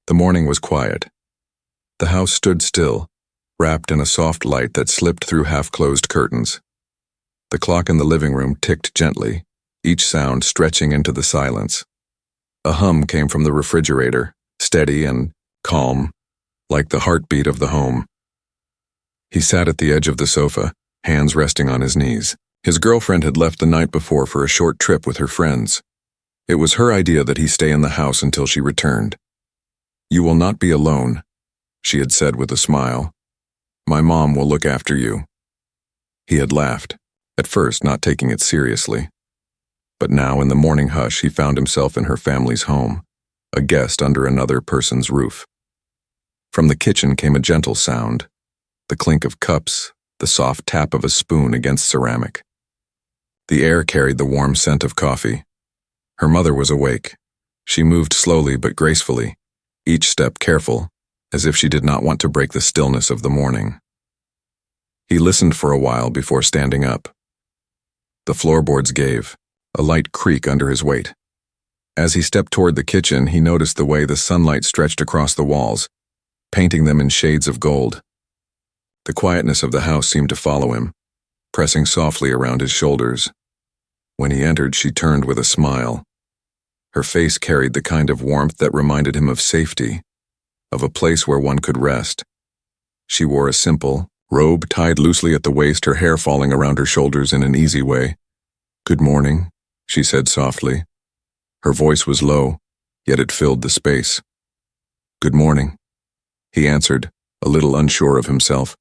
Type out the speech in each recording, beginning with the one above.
The morning was quiet. The house stood still, wrapped in a soft light that slipped through half-closed curtains. The clock in the living room ticked gently, each sound stretching into the silence. A hum came from the refrigerator, steady and calm, like the heartbeat of the home. He sat at the edge of the sofa, hands resting on his knees. His girlfriend had left the night before for a short trip with her friends. It was her idea that he stay in the house until she returned. "You will not be alone," she had said with a smile. "My mom will look after you." He had laughed, at first not taking it seriously. But now in the morning hush he found himself in her family's home, a guest under another person's roof. From the kitchen came a gentle sound, the clink of cups, the soft tap of a spoon against ceramic. The air carried the warm scent of coffee. Her mother was awake. She moved slowly but gracefully, each step careful, as if she did not want to break the stillness of the morning. He listened for a while before standing up. The floorboards gave, a light creak under his weight. As he stepped toward the kitchen, he noticed the way the sunlight stretched across the walls, painting them in shades of gold. The quietness of the house seemed to follow him, pressing softly around his shoulders. When he entered, she turned with a smile. Her face carried the kind of warmth that reminded him of safety, of a place where one could rest. She wore a simple robe tied loosely at the waist, her hair falling around her shoulders in an easy way. "Good morning," she said softly. Her voice was low, yet it filled the space. "Good morning," he answered, a little unsure of himself.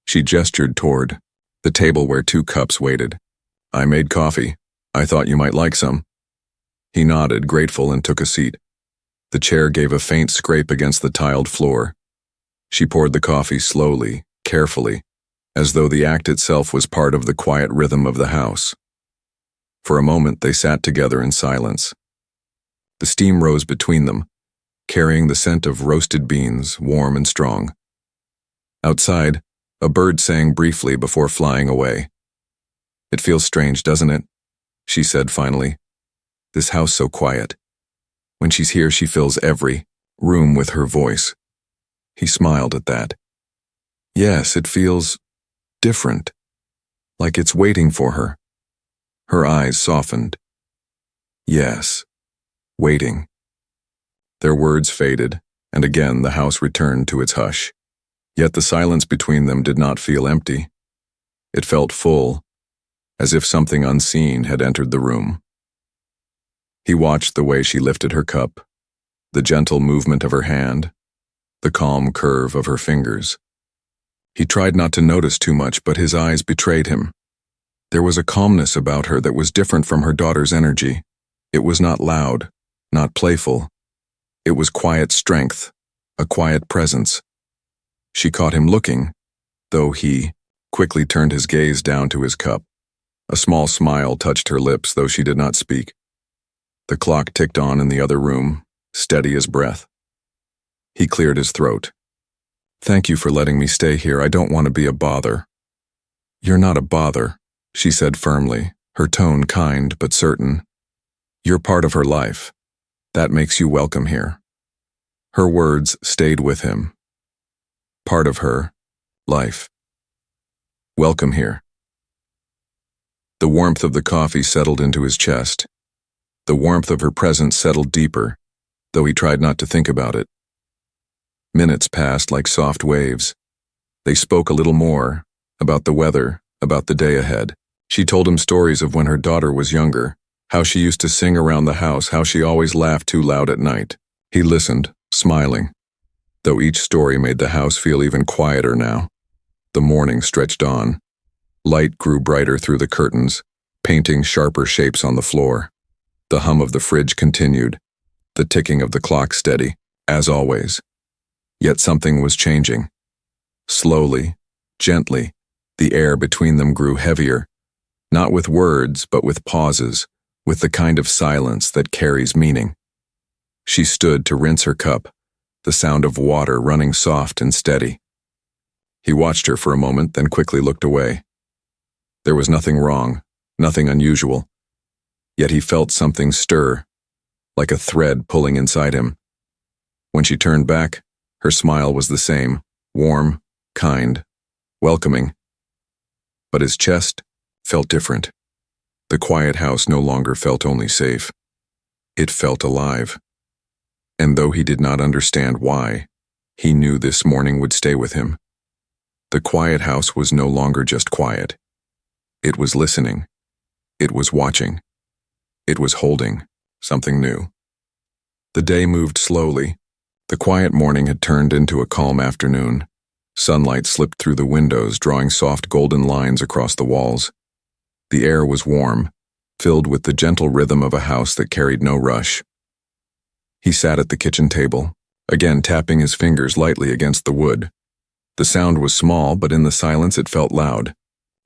She gestured toward the table where 2 cups waited. "I made coffee. I thought you might like some." He nodded, grateful, and took a seat. The chair gave a faint scrape against the tiled floor. She poured the coffee slowly, carefully, as though the act itself was part of the quiet rhythm of the house. For a moment they sat together in silence. The steam rose between them, carrying the scent of roasted beans, warm and strong. Outside, a bird sang briefly before flying away. "It feels strange, doesn't it?" she said finally. "This house so quiet. When she's here, she fills every room with her voice." He smiled at that. "Yes, it feels different, like it's waiting for her." Her eyes softened. "Yes, waiting." Their words faded, and again the house returned to its hush. Yet the silence between them did not feel empty. It felt full, as if something unseen had entered the room. He watched the way she lifted her cup, the gentle movement of her hand, the calm curve of her fingers. He tried not to notice too much, but his eyes betrayed him. There was a calmness about her that was different from her daughter's energy. It was not loud, not playful. It was quiet strength, a quiet presence. She caught him looking, though he quickly turned his gaze down to his cup. A small smile touched her lips, though she did not speak. The clock ticked on in the other room, steady as breath. He cleared his throat. "Thank you for letting me stay here. I don't want to be a bother." "You're not a bother," she said firmly, her tone kind but certain. "You're part of her life. That makes you welcome here." Her words stayed with him. Part of her life. Welcome here. The warmth of the coffee settled into his chest. The warmth of her presence settled deeper, though he tried not to think about it. Minutes passed like soft waves. They spoke a little more, about the weather, about the day ahead. She told him stories of when her daughter was younger, how she used to sing around the house, how she always laughed too loud at night. He listened, smiling, though each story made the house feel even quieter now. The morning stretched on. Light grew brighter through the curtains, painting sharper shapes on the floor. The hum of the fridge continued, the ticking of the clock steady, as always. Yet something was changing. Slowly, gently, the air between them grew heavier, not with words, but with pauses, with the kind of silence that carries meaning. She stood to rinse her cup, the sound of water running soft and steady. He watched her for a moment, then quickly looked away. There was nothing wrong, nothing unusual. Yet he felt something stir, like a thread pulling inside him. When she turned back, her smile was the same, warm, kind, welcoming. But his chest felt different. The quiet house no longer felt only safe. It felt alive. And though he did not understand why, he knew this morning would stay with him. The quiet house was no longer just quiet. It was listening. It was watching. It was holding something new. The day moved slowly. The quiet morning had turned into a calm afternoon. Sunlight slipped through the windows, drawing soft golden lines across the walls. The air was warm, filled with the gentle rhythm of a house that carried no rush. He sat at the kitchen table, again tapping his fingers lightly against the wood. The sound was small, but in the silence it felt loud.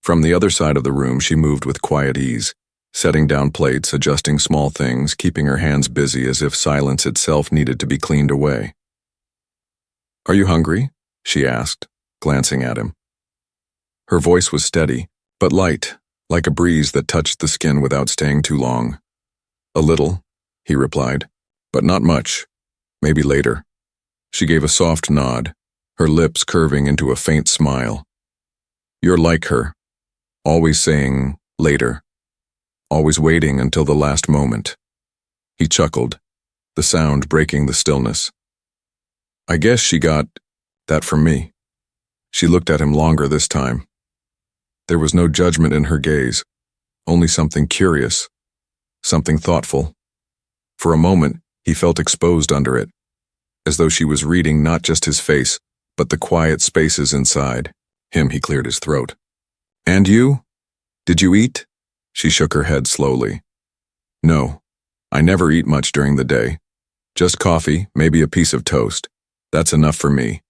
From the other side of the room she moved with quiet ease, setting down plates, adjusting small things, keeping her hands busy as if silence itself needed to be cleaned away. "Are you hungry?" she asked, glancing at him. Her voice was steady, but light, like a breeze that touched the skin without staying too long. "A little," he replied, "but not much. Maybe later." She gave a soft nod, her lips curving into a faint smile. "You're like her, always saying, later. Always waiting until the last moment." He chuckled, the sound breaking the stillness. "I guess she got that from me." She looked at him longer this time. There was no judgment in her gaze, only something curious, something thoughtful. For a moment, he felt exposed under it, as though she was reading not just his face, but the quiet spaces inside him. He cleared his throat. "And you? Did you eat?" She shook her head slowly. "No, I never eat much during the day. Just coffee, maybe a piece of toast. That's enough for me."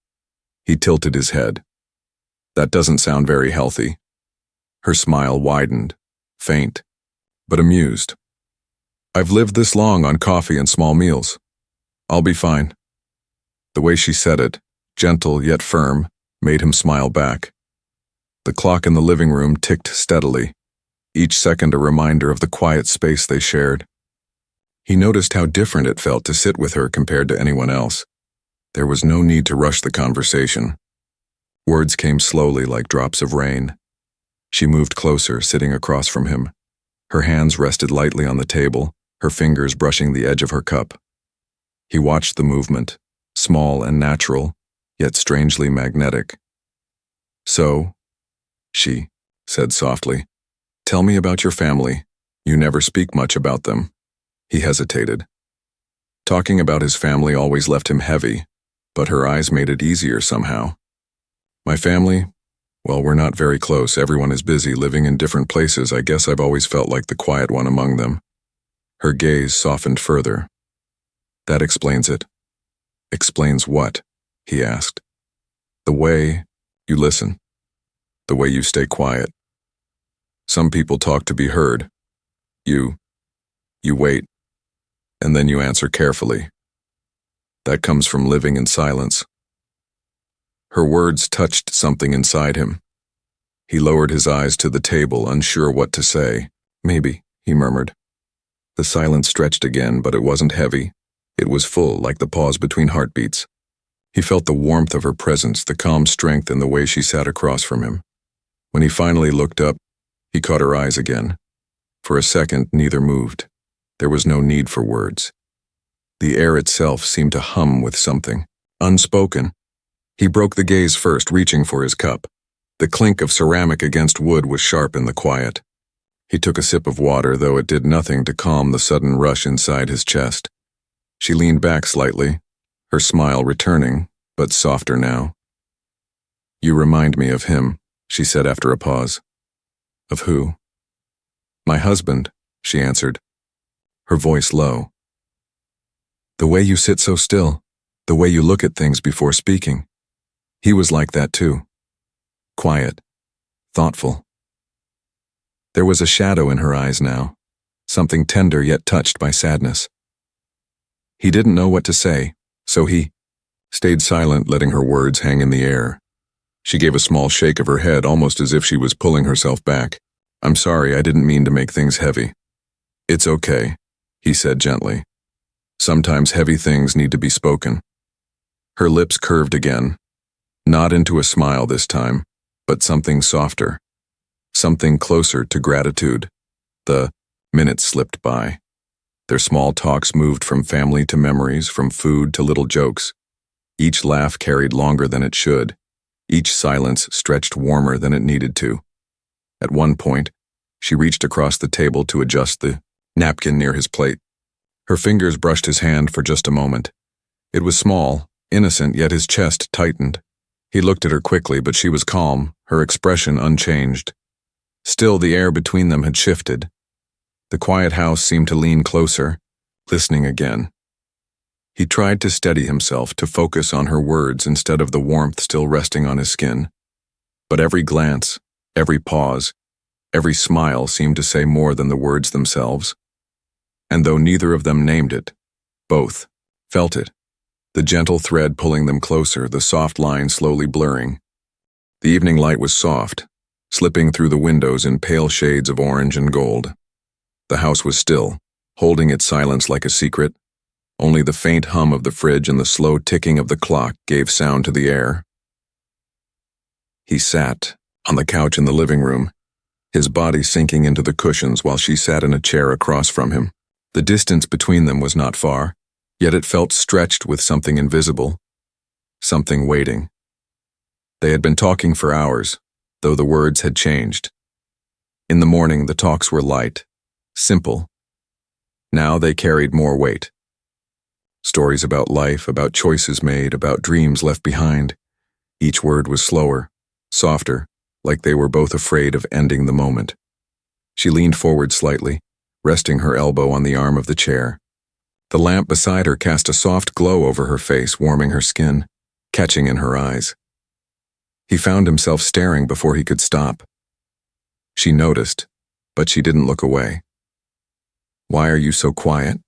He tilted his head. "That doesn't sound very healthy." Her smile widened, faint, but amused. "I've lived this long on coffee and small meals. I'll be fine." The way she said it, gentle yet firm, made him smile back. The clock in the living room ticked steadily, each second a reminder of the quiet space they shared. He noticed how different it felt to sit with her compared to anyone else. There was no need to rush the conversation. Words came slowly like drops of rain. She moved closer, sitting across from him. Her hands rested lightly on the table, her fingers brushing the edge of her cup. He watched the movement, small and natural, yet strangely magnetic. "So," she said softly, "tell me about your family. You never speak much about them." He hesitated. Talking about his family always left him heavy, but her eyes made it easier somehow. "My family? Well, we're not very close. Everyone is busy, living in different places. I guess I've always felt like the quiet one among them." Her gaze softened further. "That explains it." "Explains what?" he asked. "The way you listen. The way you stay quiet. Some people talk to be heard. You wait, and then you answer carefully. That comes from living in silence." Her words touched something inside him. He lowered his eyes to the table, unsure what to say. "Maybe," he murmured. The silence stretched again, but it wasn't heavy. It was full, like the pause between heartbeats. He felt the warmth of her presence, the calm strength in the way she sat across from him. When he finally looked up, he caught her eyes again. For a second, neither moved. There was no need for words. The air itself seemed to hum with something, unspoken. He broke the gaze first, reaching for his cup. The clink of ceramic against wood was sharp in the quiet. He took a sip of water, though it did nothing to calm the sudden rush inside his chest. She leaned back slightly, her smile returning, but softer now. "You remind me of him," she said after a pause. "Of who?" "My husband," she answered, her voice low. "The way you sit so still, the way you look at things before speaking. He was like that too. Quiet, thoughtful." There was a shadow in her eyes now, something tender yet touched by sadness. He didn't know what to say, so he stayed silent, letting her words hang in the air. She gave a small shake of her head, almost as if she was pulling herself back. "I'm sorry, I didn't mean to make things heavy." "It's okay," he said gently. "Sometimes heavy things need to be spoken." Her lips curved again, not into a smile this time, but something softer, something closer to gratitude. The minutes slipped by. Their small talks moved from family to memories, from food to little jokes. Each laugh carried longer than it should. Each silence stretched warmer than it needed to. At one point, she reached across the table to adjust the napkin near his plate. Her fingers brushed his hand for just a moment. It was small, innocent, yet his chest tightened. He looked at her quickly, but she was calm, her expression unchanged. Still, the air between them had shifted. The quiet house seemed to lean closer, listening again. He tried to steady himself, to focus on her words instead of the warmth still resting on his skin. But every glance, every pause, every smile seemed to say more than the words themselves. And though neither of them named it, both felt it. The gentle thread pulling them closer, the soft line slowly blurring. The evening light was soft, slipping through the windows in pale shades of orange and gold. The house was still, holding its silence like a secret. Only the faint hum of the fridge and the slow ticking of the clock gave sound to the air. He sat on the couch in the living room, his body sinking into the cushions while she sat in a chair across from him. The distance between them was not far, yet it felt stretched with something invisible, something waiting. They had been talking for hours, though the words had changed. In the morning, the talks were light, simple. Now they carried more weight. Stories about life, about choices made, about dreams left behind. Each word was slower, softer, like they were both afraid of ending the moment. She leaned forward slightly, resting her elbow on the arm of the chair. The lamp beside her cast a soft glow over her face, warming her skin, catching in her eyes. He found himself staring before he could stop. She noticed, but she didn't look away. "Why are you so quiet?"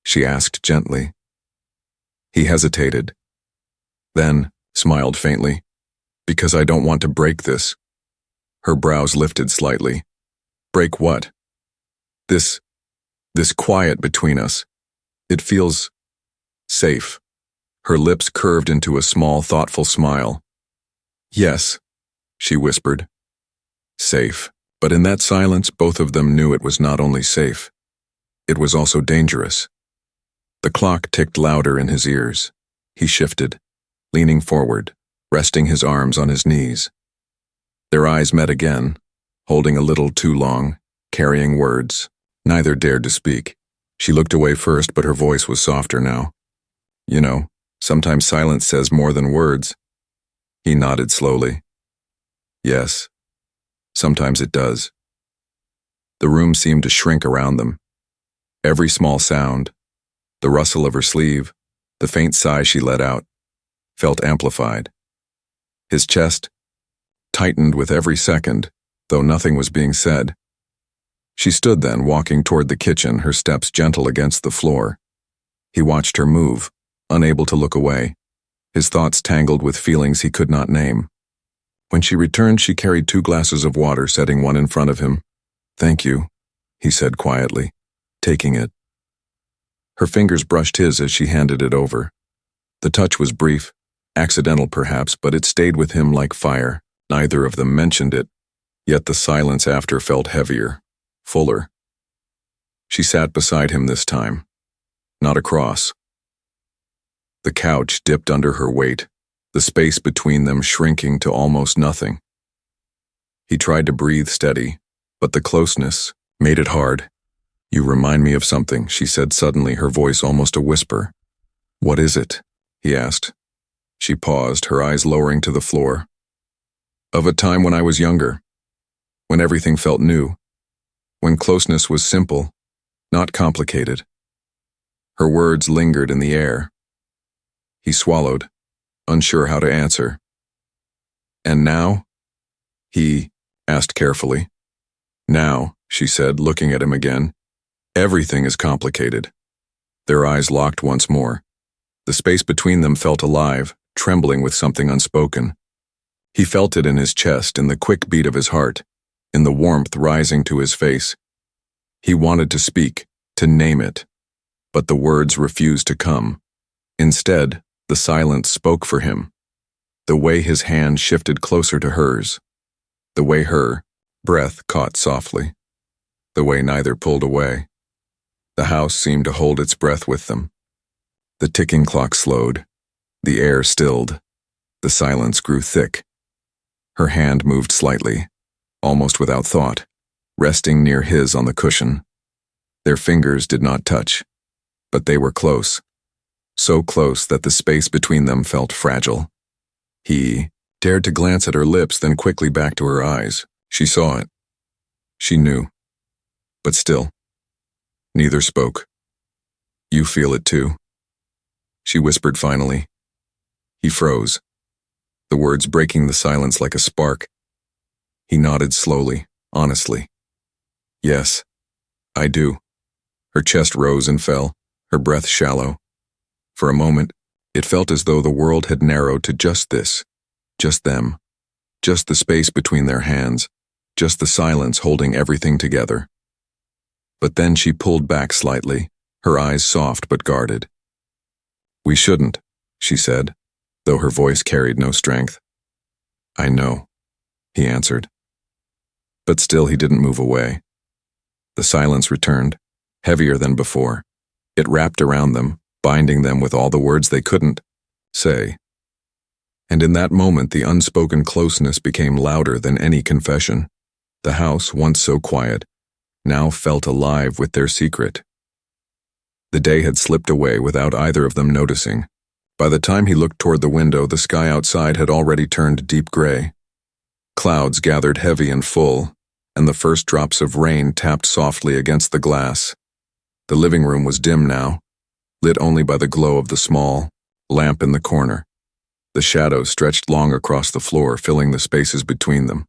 she asked gently. He hesitated, then smiled faintly. "Because I don't want to break this." Her brows lifted slightly. "Break what?" This quiet between us. It feels safe." Her lips curved into a small, thoughtful smile. "Yes," she whispered. Safe. But in that silence, both of them knew it was not only safe. It was also dangerous. The clock ticked louder in his ears. He shifted, leaning forward, resting his arms on his knees. Their eyes met again, holding a little too long, carrying words. Neither dared to speak. She looked away first, but her voice was softer now. "You know, sometimes silence says more than words." He nodded slowly. "Yes, sometimes it does." The room seemed to shrink around them. Every small sound, the rustle of her sleeve, the faint sigh she let out, felt amplified. His chest tightened with every second, though nothing was being said. She stood then, walking toward the kitchen, her steps gentle against the floor. He watched her move, unable to look away, his thoughts tangled with feelings he could not name. When she returned, she carried 2 glasses of water, setting one in front of him. "Thank you," he said quietly, taking it. Her fingers brushed his as she handed it over. The touch was brief, accidental perhaps, but it stayed with him like fire. Neither of them mentioned it, yet the silence after felt heavier, fuller. She sat beside him this time, not across. The couch dipped under her weight, the space between them shrinking to almost nothing. He tried to breathe steady, but the closeness made it hard. "You remind me of something," she said suddenly, her voice almost a whisper. "What is it?" he asked. She paused, her eyes lowering to the floor. "Of a time when I was younger, when everything felt new, when closeness was simple, not complicated." Her words lingered in the air. He swallowed, unsure how to answer. "And now?" he asked carefully. "Now," she said, looking at him again, "everything is complicated." Their eyes locked once more. The space between them felt alive, trembling with something unspoken. He felt it in his chest, in the quick beat of his heart, in the warmth rising to his face. He wanted to speak, to name it, but the words refused to come. Instead, The silence spoke for him. The way his hand shifted closer to hers. The way her breath caught softly. The way neither pulled away. The house seemed to hold its breath with them. The ticking clock slowed. The air stilled. The silence grew thick. Her hand moved slightly, almost without thought, resting near his on the cushion. Their fingers did not touch, but they were close. So close that the space between them felt fragile. He dared to glance at her lips, then quickly back to her eyes. She saw it. She knew. But still, neither spoke. "You feel it too?" she whispered finally. He froze, the words breaking the silence like a spark. He nodded slowly, honestly. "Yes, I do." Her chest rose and fell, her breath shallow. For a moment, it felt as though the world had narrowed to just this, just them, just the space between their hands, just the silence holding everything together. But then she pulled back slightly, her eyes soft but guarded. "We shouldn't," she said, though her voice carried no strength. "I know," he answered. But still he didn't move away. The silence returned, heavier than before. It wrapped around them, binding them with all the words they couldn't say. And in that moment the unspoken closeness became louder than any confession. The house, once so quiet, now felt alive with their secret. The day had slipped away without either of them noticing. By the time he looked toward the window, the sky outside had already turned deep gray. Clouds gathered heavy and full, and the first drops of rain tapped softly against the glass. The living room was dim now, lit only by the glow of the small lamp in the corner. The shadows stretched long across the floor, filling the spaces between them.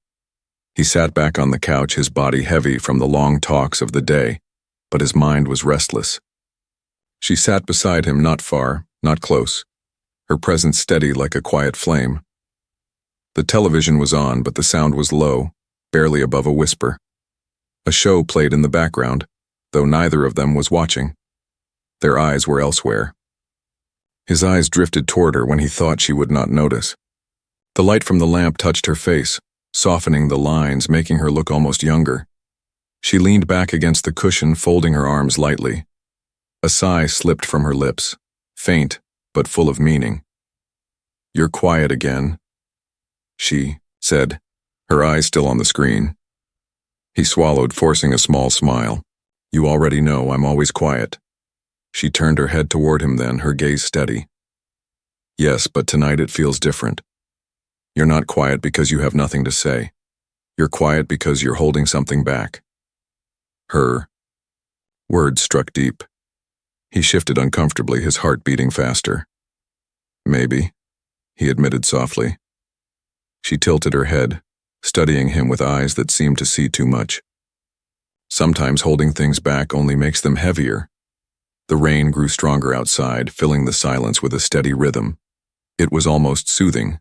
He sat back on the couch, his body heavy from the long talks of the day, but his mind was restless. She sat beside him, not far, not close, her presence steady like a quiet flame. The television was on, but the sound was low, barely above a whisper. A show played in the background, though neither of them was watching. Their eyes were elsewhere. His eyes drifted toward her when he thought she would not notice. The light from the lamp touched her face, softening the lines, making her look almost younger. She leaned back against the cushion, folding her arms lightly. A sigh slipped from her lips, faint but full of meaning. "You're quiet again," she said, her eyes still on the screen. He swallowed, forcing a small smile. "You already know I'm always quiet." She turned her head toward him then, her gaze steady. "Yes, but tonight it feels different. You're not quiet because you have nothing to say. You're quiet because you're holding something back." Her words struck deep. He shifted uncomfortably, his heart beating faster. "Maybe," he admitted softly. She tilted her head, studying him with eyes that seemed to see too much. "Sometimes holding things back only makes them heavier." The rain grew stronger outside, filling the silence with a steady rhythm. It was almost soothing,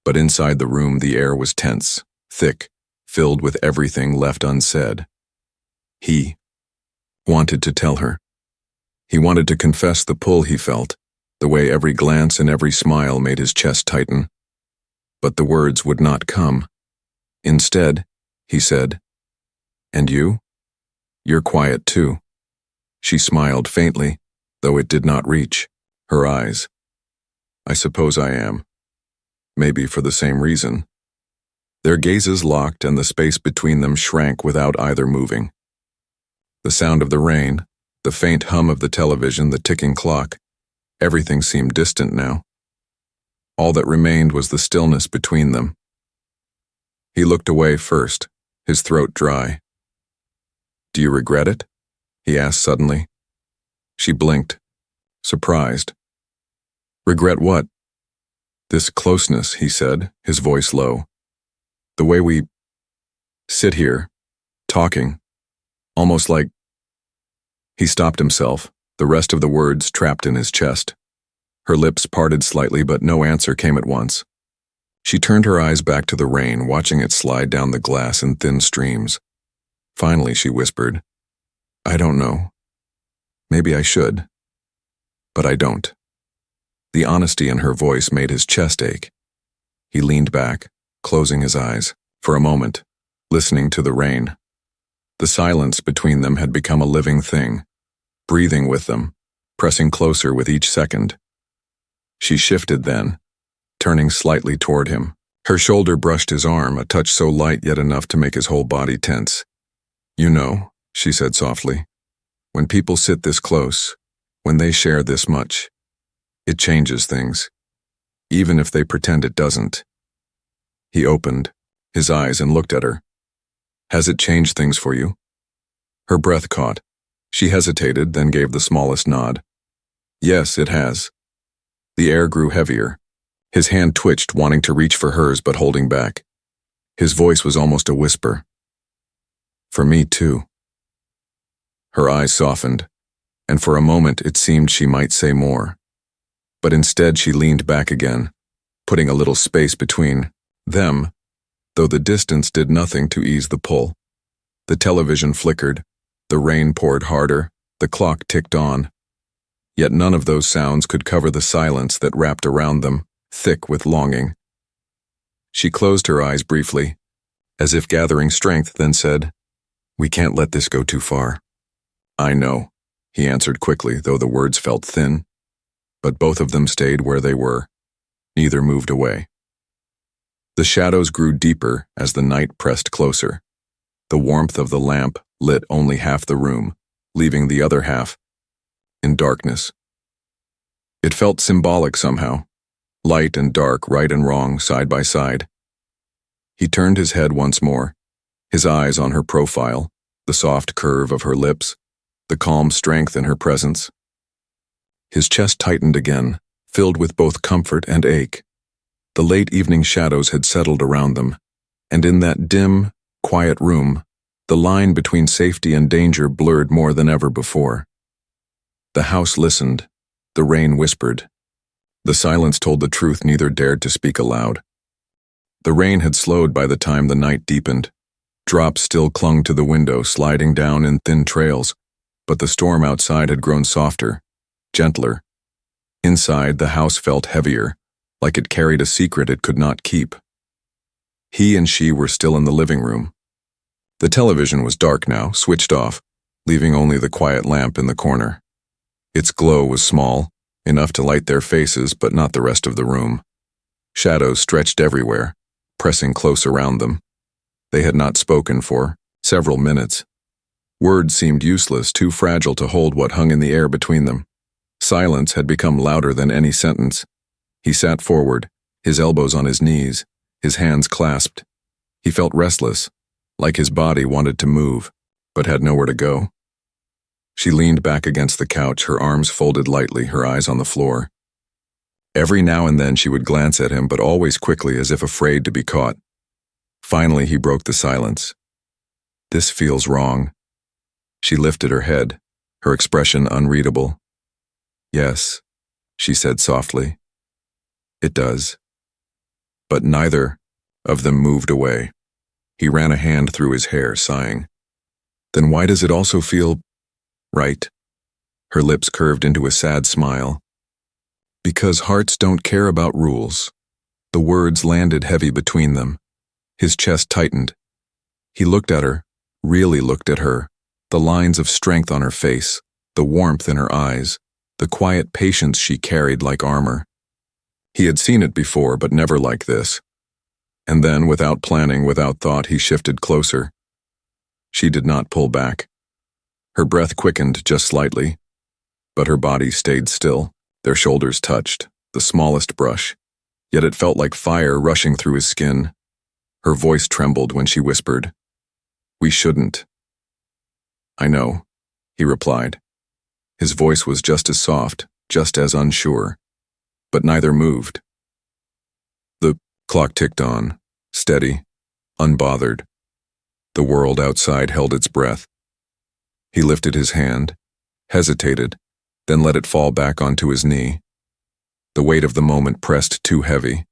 but inside the room the air was tense, thick, filled with everything left unsaid. He wanted to tell her. He wanted to confess the pull he felt, the way every glance and every smile made his chest tighten. But the words would not come. Instead, he said, "And you? You're quiet too." She smiled faintly, though it did not reach her eyes. "I suppose I am. Maybe for the same reason." Their gazes locked and the space between them shrank without either moving. The sound of the rain, the faint hum of the television, the ticking clock, everything seemed distant now. All that remained was the stillness between them. He looked away first, his throat dry. "Do you regret it?" he asked suddenly. She blinked, surprised. "Regret what?" "This closeness," he said, his voice low. "The way we sit here, talking, almost like—" He stopped himself, the rest of the words trapped in his chest. Her lips parted slightly, but no answer came at once. She turned her eyes back to the rain, watching it slide down the glass in thin streams. Finally, she whispered, "I don't know. Maybe I should. But I don't." The honesty in her voice made his chest ache. He leaned back, closing his eyes, for a moment, listening to the rain. The silence between them had become a living thing, breathing with them, pressing closer with each second. She shifted then, turning slightly toward him. Her shoulder brushed his arm, a touch so light yet enough to make his whole body tense. "You know," she said softly, "when people sit this close, when they share this much, it changes things, even if they pretend it doesn't." He opened his eyes and looked at her. "Has it changed things for you?" Her breath caught. She hesitated, then gave the smallest nod. "Yes, it has." The air grew heavier. His hand twitched, wanting to reach for hers but holding back. His voice was almost a whisper. "For me, too." Her eyes softened, and for a moment it seemed she might say more. But instead she leaned back again, putting a little space between them, though the distance did nothing to ease the pull. The television flickered, the rain poured harder, the clock ticked on. Yet none of those sounds could cover the silence that wrapped around them, thick with longing. She closed her eyes briefly, as if gathering strength, then said, "We can't let this go too far." "I know," he answered quickly, though the words felt thin. But both of them stayed where they were. Neither moved away. The shadows grew deeper as the night pressed closer. The warmth of the lamp lit only half the room, leaving the other half in darkness. It felt symbolic somehow, light and dark, right and wrong, side by side. He turned his head once more, his eyes on her profile, the soft curve of her lips, the calm strength in her presence. His chest tightened again, filled with both comfort and ache. The late evening shadows had settled around them, and in that dim, quiet room, the line between safety and danger blurred more than ever before. The house listened, the rain whispered. The silence told the truth neither dared to speak aloud. The rain had slowed by the time the night deepened. Drops still clung to the window, sliding down in thin trails, but the storm outside had grown softer, gentler. Inside, the house felt heavier, like it carried a secret it could not keep. He and she were still in the living room. The television was dark now, switched off, leaving only the quiet lamp in the corner. Its glow was small, enough to light their faces but not the rest of the room. Shadows stretched everywhere, pressing close around them. They had not spoken for several minutes. Words seemed useless, too fragile to hold what hung in the air between them. Silence had become louder than any sentence. He sat forward, his elbows on his knees, his hands clasped. He felt restless, like his body wanted to move, but had nowhere to go. She leaned back against the couch, her arms folded lightly, her eyes on the floor. Every now and then she would glance at him, but always quickly, as if afraid to be caught. Finally, he broke the silence. "This feels wrong." She lifted her head, her expression unreadable. "Yes," she said softly. "It does." But neither of them moved away. He ran a hand through his hair, sighing. "Then why does it also feel right?" Her lips curved into a sad smile. "Because hearts don't care about rules." The words landed heavy between them. His chest tightened. He looked at her, really looked at her, the lines of strength on her face, the warmth in her eyes, the quiet patience she carried like armor. He had seen it before, but never like this. And then, without planning, without thought, he shifted closer. She did not pull back. Her breath quickened just slightly, but her body stayed still. Their shoulders touched, the smallest brush, yet it felt like fire rushing through his skin. Her voice trembled when she whispered, "We shouldn't." "I know," he replied. His voice was just as soft, just as unsure, but neither moved. The clock ticked on, steady, unbothered. The world outside held its breath. He lifted his hand, hesitated, then let it fall back onto his knee. The weight of the moment pressed too heavy,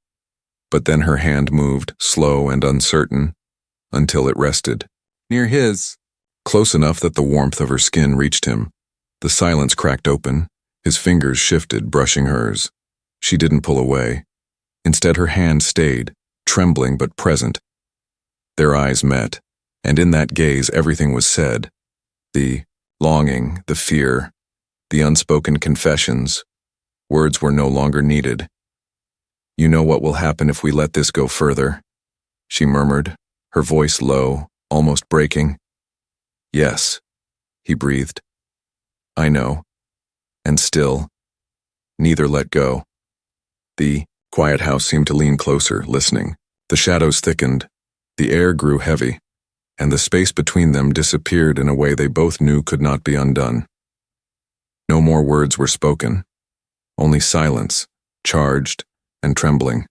but then her hand moved, slow and uncertain, until it rested near his, close enough that the warmth of her skin reached him. The silence cracked open, his fingers shifted, brushing hers. She didn't pull away. Instead, her hand stayed, trembling but present. Their eyes met, and in that gaze everything was said. The longing, the fear, the unspoken confessions. Words were no longer needed. "You know what will happen if we let this go further," she murmured, her voice low, almost breaking. "Yes," he breathed. "I know." And still, neither let go. The quiet house seemed to lean closer, listening. The shadows thickened, the air grew heavy, and the space between them disappeared in a way they both knew could not be undone. No more words were spoken, only silence, charged and trembling.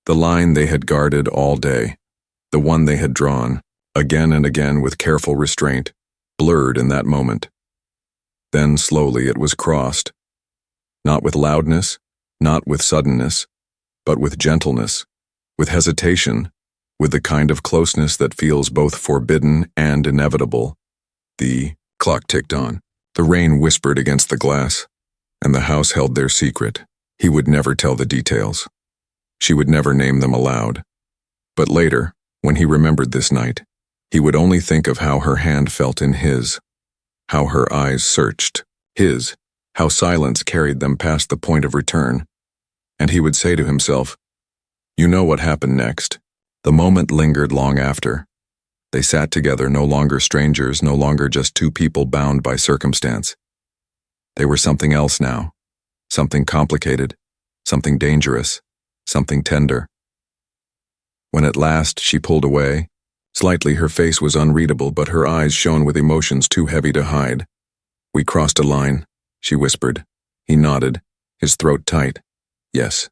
The line they had guarded all day, the one they had drawn, again and again with careful restraint, blurred in that moment. Then slowly it was crossed, not with loudness, not with suddenness, but with gentleness, with hesitation, with the kind of closeness that feels both forbidden and inevitable. The clock ticked on. The rain whispered against the glass, and the house held their secret. He would never tell the details. She would never name them aloud. But later, when he remembered this night, he would only think of how her hand felt in his, how her eyes searched his, how silence carried them past the point of return. And he would say to himself, "You know what happened next." The moment lingered long after. They sat together, no longer strangers, no longer just two people bound by circumstance. They were something else now, something complicated, something dangerous, something tender. When at last she pulled away, slightly her face was unreadable, but her eyes shone with emotions too heavy to hide. "We crossed a line," she whispered. He nodded, his throat tight. "Yes,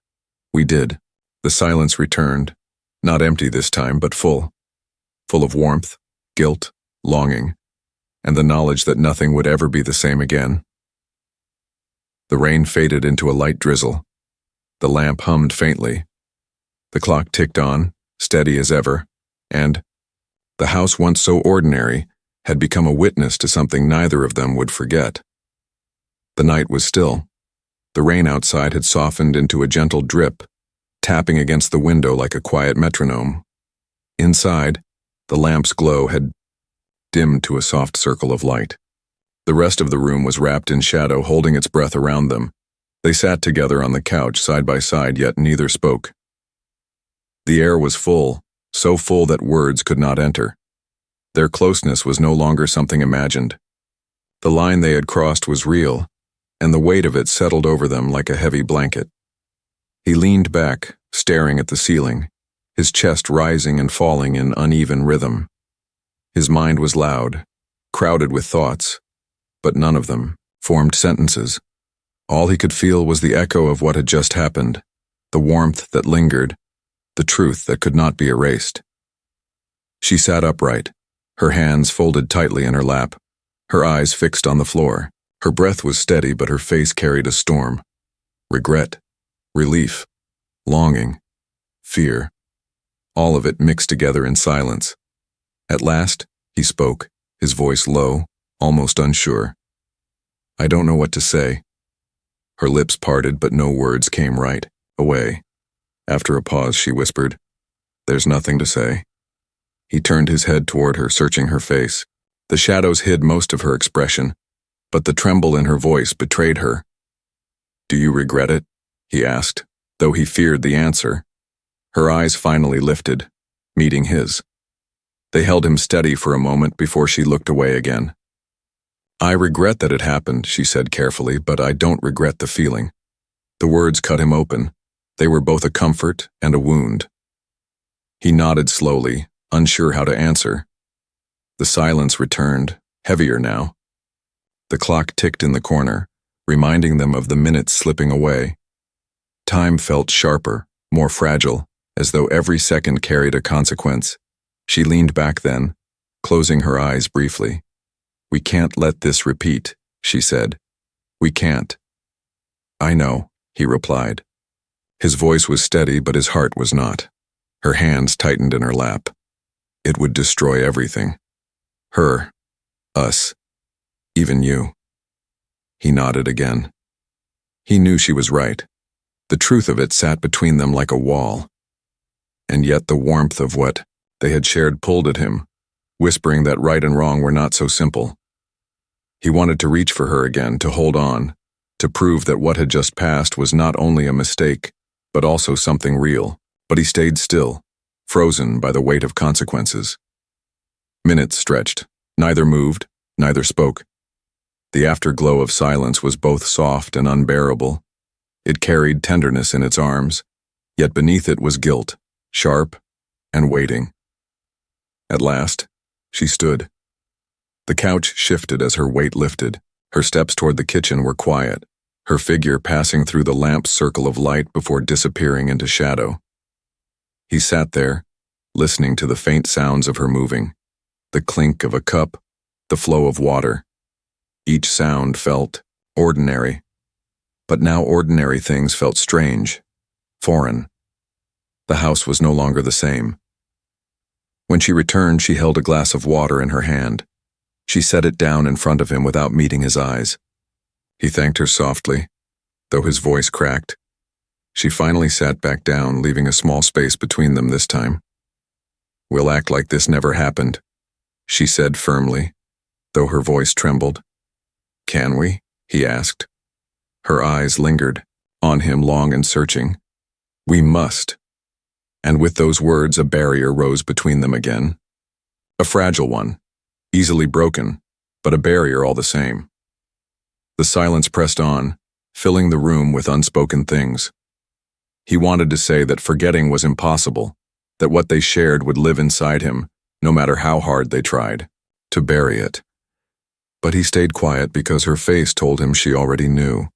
we did." The silence returned, not empty this time, but full of warmth, guilt, longing, and the knowledge that nothing would ever be the same again. The rain faded into a light drizzle. The lamp hummed faintly. The clock ticked on, steady as ever, and the house, once so ordinary, had become a witness to something neither of them would forget. The night was still. The rain outside had softened into a gentle drip, tapping against the window like a quiet metronome. Inside, the lamp's glow had dimmed to a soft circle of light. The rest of the room was wrapped in shadow, holding its breath around them. They sat together on the couch, side by side, yet neither spoke. The air was full, so full that words could not enter. Their closeness was no longer something imagined. The line they had crossed was real, and the weight of it settled over them like a heavy blanket. He leaned back, staring at the ceiling, his chest rising and falling in uneven rhythm. His mind was loud, crowded with thoughts, but none of them formed sentences. All he could feel was the echo of what had just happened, the warmth that lingered, the truth that could not be erased. She sat upright, her hands folded tightly in her lap, her eyes fixed on the floor. Her breath was steady, but her face carried a storm. Regret, relief, longing, fear, all of it mixed together in silence. At last, he spoke, his voice low, almost unsure. "I don't know what to say." Her lips parted, but no words came right away. After a pause, she whispered, "There's nothing to say." He turned his head toward her, searching her face. The shadows hid most of her expression, but the tremble in her voice betrayed her. "Do you regret it?" he asked, though he feared the answer. Her eyes finally lifted, meeting his. They held him steady for a moment before she looked away again. "I regret that it happened," she said carefully, "but I don't regret the feeling." The words cut him open. They were both a comfort and a wound. He nodded slowly, unsure how to answer. The silence returned, heavier now. The clock ticked in the corner, reminding them of the minutes slipping away. Time felt sharper, more fragile, as though every second carried a consequence. She leaned back then, closing her eyes briefly. "We can't let this repeat," she said. "We can't." "I know," he replied. His voice was steady, but his heart was not. Her hands tightened in her lap. "It would destroy everything. Her, us, even you." He nodded again. He knew she was right. The truth of it sat between them like a wall. And yet the warmth of what they had shared pulled at him, whispering that right and wrong were not so simple. He wanted to reach for her again, to hold on, to prove that what had just passed was not only a mistake, but also something real. But he stayed still, frozen by the weight of consequences. Minutes stretched. Neither moved, neither spoke. The afterglow of silence was both soft and unbearable. It carried tenderness in its arms, yet beneath it was guilt, sharp and waiting. At last, she stood. The couch shifted as her weight lifted. Her steps toward the kitchen were quiet, her figure passing through the lamp's circle of light before disappearing into shadow. He sat there, listening to the faint sounds of her moving, the clink of a cup, the flow of water. Each sound felt ordinary, but now ordinary things felt strange, foreign. The house was no longer the same. When she returned, she held a glass of water in her hand. She set it down in front of him without meeting his eyes. He thanked her softly, though his voice cracked. She finally sat back down, leaving a small space between them this time. "We'll act like this never happened," she said firmly, though her voice trembled. "Can we?" he asked. Her eyes lingered on him, long and searching. "We must." And with those words, a barrier rose between them again. A fragile one, easily broken, but a barrier all the same. The silence pressed on, filling the room with unspoken things. He wanted to say that forgetting was impossible, that what they shared would live inside him, no matter how hard they tried to bury it. But he stayed quiet because her face told him she already knew.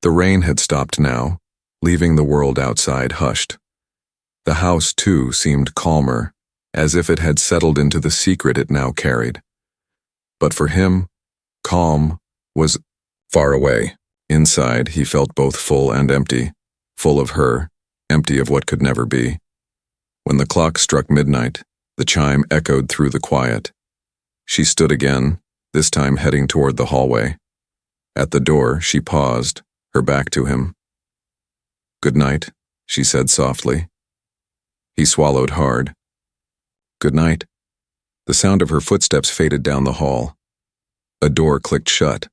The rain had stopped now, leaving the world outside hushed. The house, too, seemed calmer, as if it had settled into the secret it now carried. But for him, calm was far away. Inside, he felt both full and empty, full of her, empty of what could never be. When the clock struck midnight, the chime echoed through the quiet. She stood again, this time heading toward the hallway. At the door, she paused, her back to him. "Good night," she said softly. He swallowed hard. "Good night." The sound of her footsteps faded down the hall. A door clicked shut,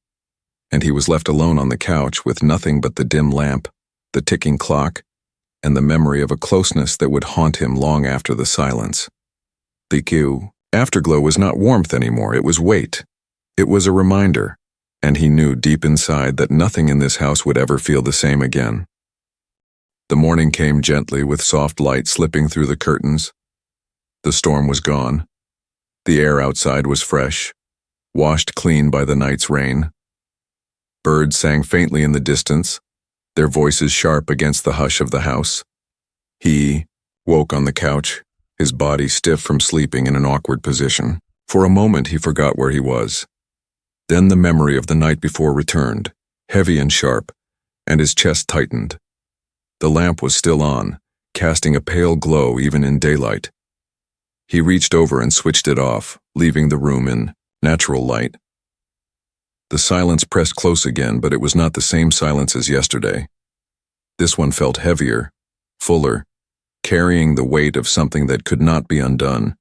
and he was left alone on the couch with nothing but the dim lamp, the ticking clock, and the memory of a closeness that would haunt him long after the silence. The afterglow was not warmth anymore, it was weight. It was a reminder, and he knew deep inside that nothing in this house would ever feel the same again. The morning came gently, with soft light slipping through the curtains. The storm was gone. The air outside was fresh, washed clean by the night's rain. Birds sang faintly in the distance, their voices sharp against the hush of the house. He woke on the couch, his body stiff from sleeping in an awkward position. For a moment he forgot where he was. Then the memory of the night before returned, heavy and sharp, and his chest tightened. The lamp was still on, casting a pale glow even in daylight. He reached over and switched it off, leaving the room in natural light. The silence pressed close again, but it was not the same silence as yesterday. This one felt heavier, fuller, carrying the weight of something that could not be undone.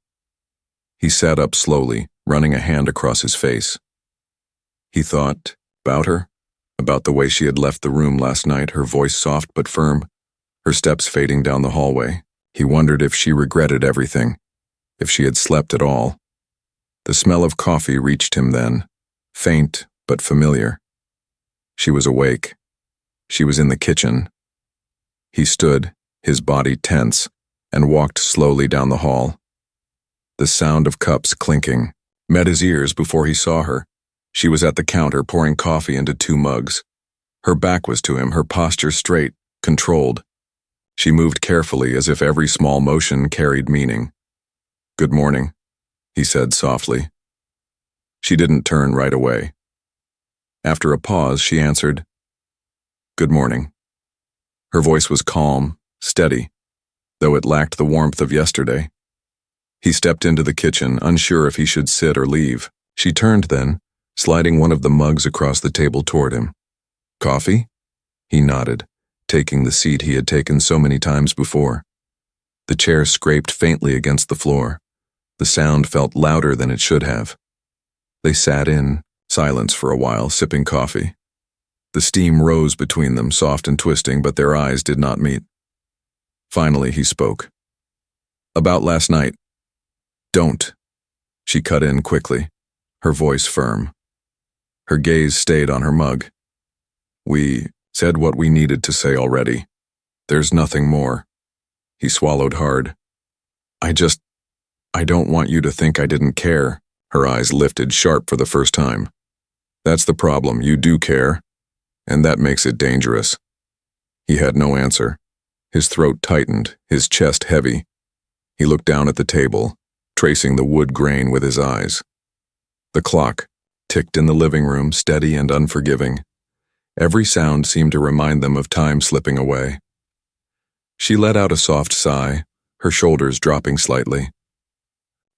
He sat up slowly, running a hand across his face. He thought about her, about the way she had left the room last night, her voice soft but firm, her steps fading down the hallway. He wondered if she regretted everything, if she had slept at all. The smell of coffee reached him then, faint but familiar. She was awake. She was in the kitchen. He stood, his body tense, and walked slowly down the hall. The sound of cups clinking met his ears before he saw her. She was at the counter pouring coffee into 2 mugs. Her back was to him, her posture straight, controlled. She moved carefully as if every small motion carried meaning. "Good morning," he said softly. She didn't turn right away. After a pause, she answered, "Good morning." Her voice was calm, steady, though it lacked the warmth of yesterday. He stepped into the kitchen, unsure if he should sit or leave. She turned then, sliding one of the mugs across the table toward him. "Coffee?" He nodded, taking the seat he had taken so many times before. The chair scraped faintly against the floor. The sound felt louder than it should have. They sat in silence for a while, sipping coffee. The steam rose between them, soft and twisting, but their eyes did not meet. Finally, he spoke. "About last night." "Don't." She cut in quickly, her voice firm. Her gaze stayed on her mug. "We said what we needed to say already. There's nothing more." He swallowed hard. I don't want you to think I didn't care." Her eyes lifted sharp for the first time. "That's the problem, you do care, and that makes it dangerous." He had no answer. His throat tightened, his chest heavy. He looked down at the table, tracing the wood grain with his eyes. The clock ticked in the living room, steady and unforgiving. Every sound seemed to remind them of time slipping away. She let out a soft sigh, her shoulders dropping slightly.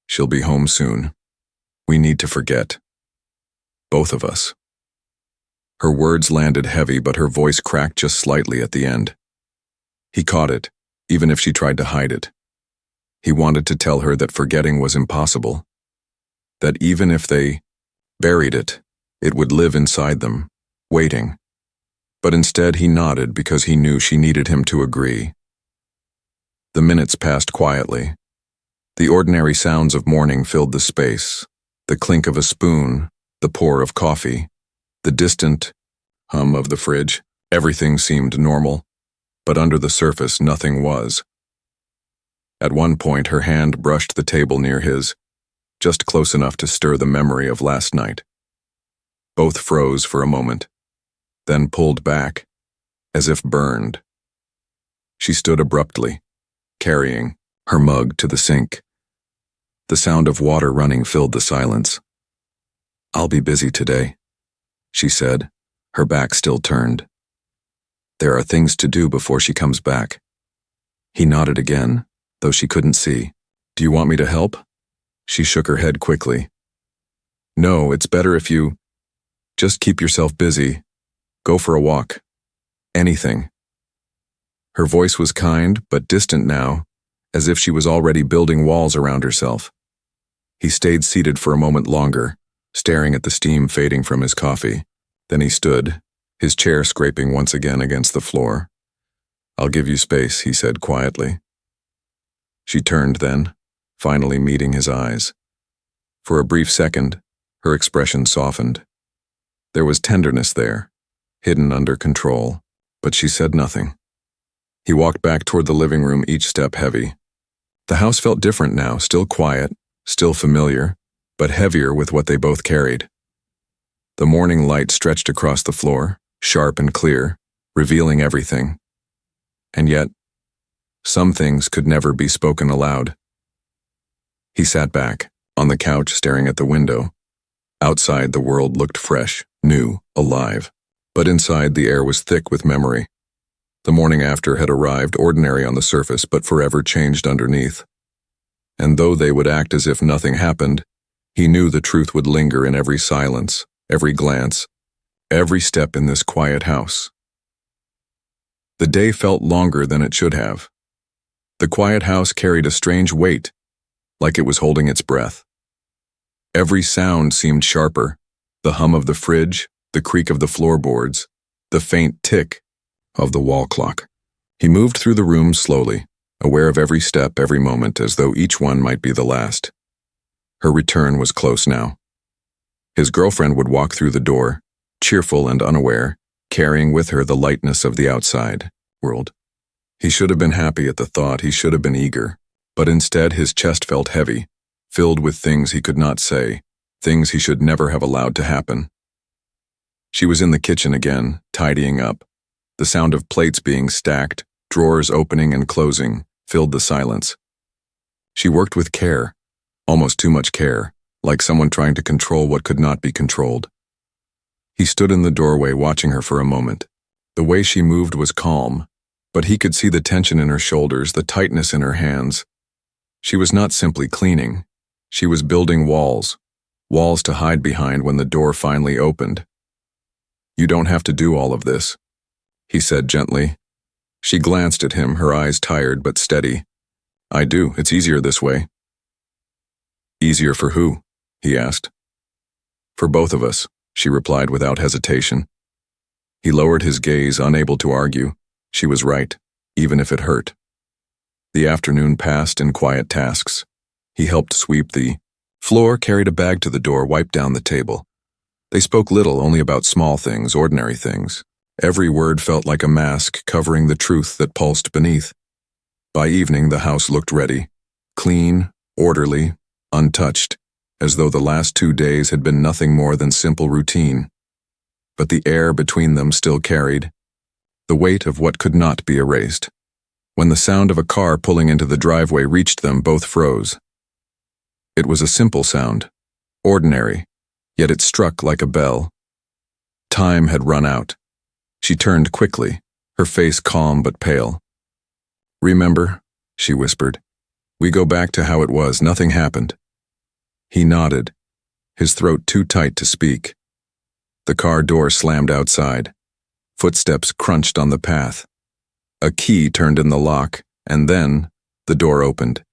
"She'll be home soon. We need to forget. Both of us." Her words landed heavy, but her voice cracked just slightly at the end. He caught it, even if she tried to hide it. He wanted to tell her that forgetting was impossible, that even if they buried it, it would live inside them, waiting. But instead he nodded because he knew she needed him to agree. The minutes passed quietly. The ordinary sounds of morning filled the space, the clink of a spoon, the pour of coffee, the distant hum of the fridge. Everything seemed normal, but under the surface nothing was. At one point her hand brushed the table near his, just close enough to stir the memory of last night. Both froze for a moment, then pulled back, as if burned. She stood abruptly, carrying her mug to the sink. The sound of water running filled the silence. "I'll be busy today," she said, her back still turned. "There are things to do before she comes back." He nodded again, though she couldn't see. "Do you want me to help?" She shook her head quickly. "No, it's better if you just keep yourself busy. Go for a walk. Anything." Her voice was kind, but distant now, as if she was already building walls around herself. He stayed seated for a moment longer, staring at the steam fading from his coffee. Then he stood, his chair scraping once again against the floor. "I'll give you space," he said quietly. She turned then, finally meeting his eyes. For a brief second, her expression softened. There was tenderness there, hidden under control, but she said nothing. He walked back toward the living room, each step heavy. The house felt different now, still quiet, still familiar, but heavier with what they both carried. The morning light stretched across the floor, sharp and clear, revealing everything. And yet, some things could never be spoken aloud. He sat back, on the couch, staring at the window. Outside, the world looked fresh, new, alive, but inside the air was thick with memory. The morning after had arrived, ordinary on the surface, but forever changed underneath. And though they would act as if nothing happened, he knew the truth would linger in every silence, every glance, every step in this quiet house. The day felt longer than it should have. The quiet house carried a strange weight, like it was holding its breath. Every sound seemed sharper, the hum of the fridge, the creak of the floorboards, the faint tick of the wall clock. He moved through the room slowly, aware of every step, every moment, as though each one might be the last. Her return was close now. His girlfriend would walk through the door, cheerful and unaware, carrying with her the lightness of the outside world. He should have been happy at the thought, he should have been eager, but instead his chest felt heavy, filled with things he could not say, things he should never have allowed to happen. She was in the kitchen again, tidying up. The sound of plates being stacked, drawers opening and closing, filled the silence. She worked with care, almost too much care, like someone trying to control what could not be controlled. He stood in the doorway watching her for a moment. The way she moved was calm, but he could see the tension in her shoulders, the tightness in her hands. She was not simply cleaning. She was building walls, walls to hide behind when the door finally opened. "You don't have to do all of this," he said gently, She glanced at him, her eyes tired but steady. I do, it's easier this way. Easier for who? He asked. For both of us, she replied without hesitation. He lowered his gaze, unable to argue. She was right, even if it hurt. The afternoon passed in quiet tasks. He helped sweep the floor, carried a bag to the door, wiped down the table. They spoke little, only about small things, ordinary things. Every word felt like a mask covering the truth that pulsed beneath. By evening, the house looked ready, clean, orderly, untouched, as though the last 2 days had been nothing more than simple routine. But the air between them still carried the weight of what could not be erased. When the sound of a car pulling into the driveway reached them, both froze. It was a simple sound, ordinary, yet it struck like a bell. Time had run out. She turned quickly, her face calm but pale. Remember, she whispered. We go back to how it was, nothing happened. He nodded, his throat too tight to speak. The car door slammed outside. Footsteps crunched on the path. A key turned in the lock, and then the door opened.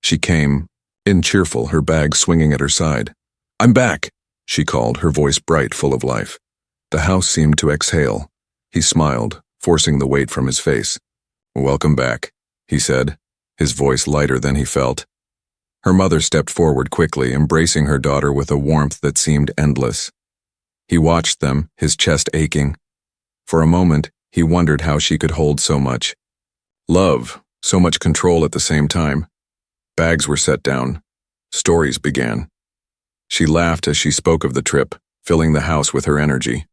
She came, in cheerful, her bag swinging at her side. I'm back, she called, her voice bright, full of life. The house seemed to exhale. He smiled, forcing the weight from his face. Welcome back, he said, his voice lighter than he felt. Her mother stepped forward quickly, embracing her daughter with a warmth that seemed endless. He watched them, his chest aching. For a moment, he wondered how she could hold so much love, so much control at the same time. Bags were set down. Stories began. She laughed as she spoke of the trip, filling the house with her energy.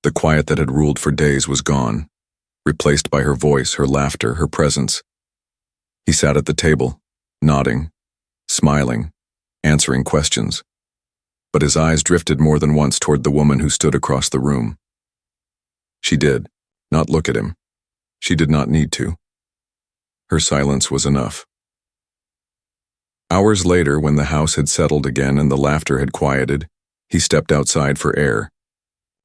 The quiet that had ruled for days was gone, replaced by her voice, her laughter, her presence. He sat at the table, nodding, smiling, answering questions. But his eyes drifted more than once toward the woman who stood across the room. She did not look at him. She did not need to. Her silence was enough. Hours later, when the house had settled again and the laughter had quieted, he stepped outside for air.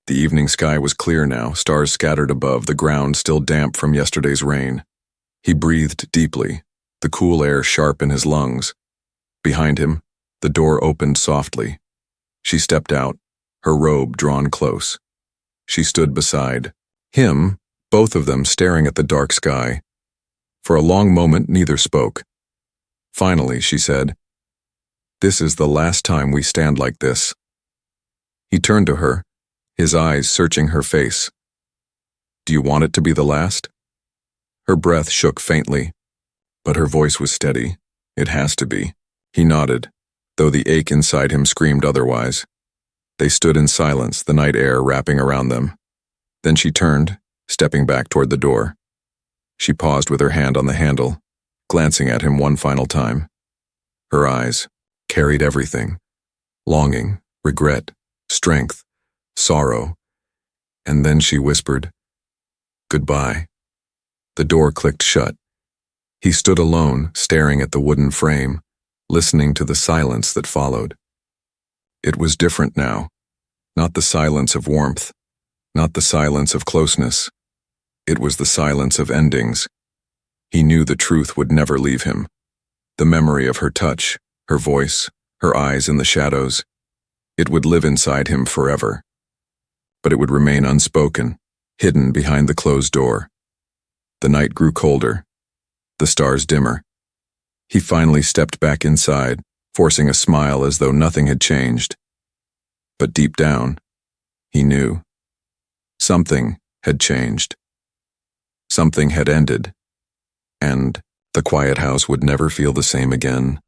The evening sky was clear now, stars scattered above, the ground still damp from yesterday's rain. He breathed deeply, the cool air sharp in his lungs. Behind him, the door opened softly. She stepped out, her robe drawn close. She stood beside him, both of them staring at the dark sky. For a long moment, neither spoke. Finally, she said, "This is the last time we stand like this." He turned to her, his eyes searching her face. "Do you want it to be the last?" Her breath shook faintly, but her voice was steady. "It has to be." He nodded, though the ache inside him screamed otherwise. They stood in silence, the night air wrapping around them. Then she turned, stepping back toward the door. She paused with her hand on the handle, glancing at him one final time. Her eyes carried everything: longing, regret, strength, sorrow. And then she whispered, "Goodbye." The door clicked shut. He stood alone, staring at the wooden frame, listening to the silence that followed. It was different now. Not the silence of warmth, not the silence of closeness. It was the silence of endings. He knew the truth would never leave him. The memory of her touch, her voice, her eyes in the shadows, it would live inside him forever. But it would remain unspoken, hidden behind the closed door. The night grew colder, the stars dimmer. He finally stepped back inside, forcing a smile as though nothing had changed. But deep down, he knew. Something had changed. Something had ended, and the quiet house would never feel the same again.